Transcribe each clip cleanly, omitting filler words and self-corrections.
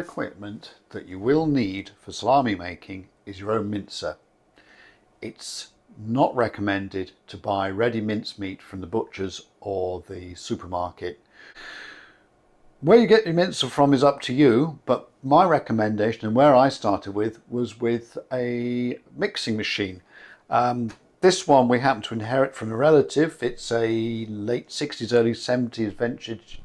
Equipment that you will need for salami making is your own mincer. It's not recommended to buy ready mincemeat from the butchers or the supermarket. Where you get your mincer from is up to you, but my recommendation and where I started with was with a mixing machine. This one we happen to inherit from a relative. It's a late 60s, early 70s vintage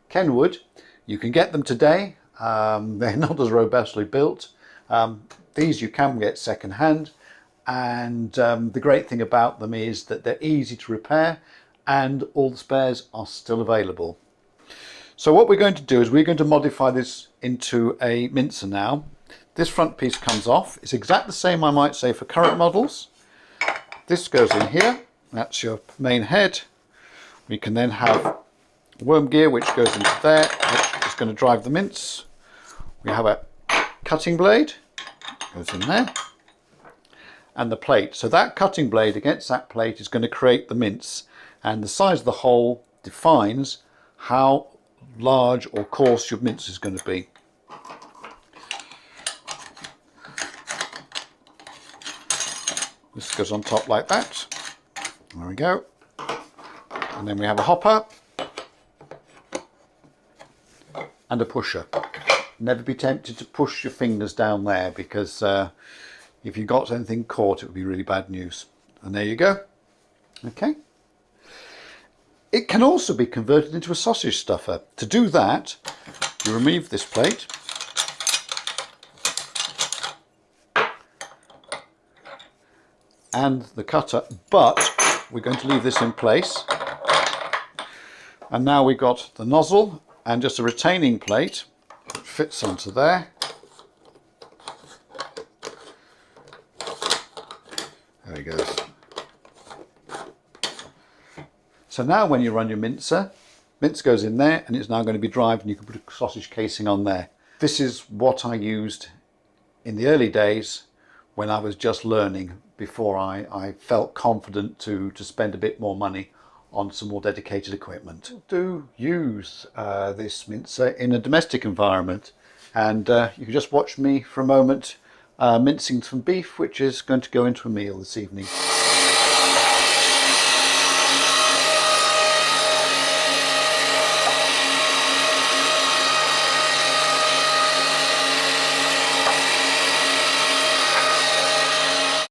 Kenwood. You can get them today. They're not as robustly built. These you can get second hand, and the great thing about them is that they're easy to repair and all the spares are still available. So what we're going to do is we're going to modify this into a mincer now. This front piece comes off. It's exactly the same, I might say, for current models. This goes in here. That's your main head. We can then have worm gear which goes into there, which is going to drive the mince. We have a cutting blade, goes in there, and the plate. So that cutting blade against that plate is going to create the mince, and the size of the hole defines how large or coarse your mince is going to be. This goes on top like that. There we go. And then we have a hopper and a pusher. Never be tempted to push your fingers down there, because if you got anything caught it would be really bad news. And there you go. Okay. It can also be converted into a sausage stuffer. To do that, you remove this plate, and the cutter, but we're going to leave this in place. And now we've got the nozzle and just a retaining plate that fits onto there. There he goes. So now when you run your mincer, mince goes in there and it's now going to be dried, and you can put a sausage casing on there. This is what I used in the early days when I was just learning, before I felt confident to spend a bit more money on some more dedicated equipment. Do use this mincer in a domestic environment, and you can just watch me for a moment mincing some beef, which is going to go into a meal this evening.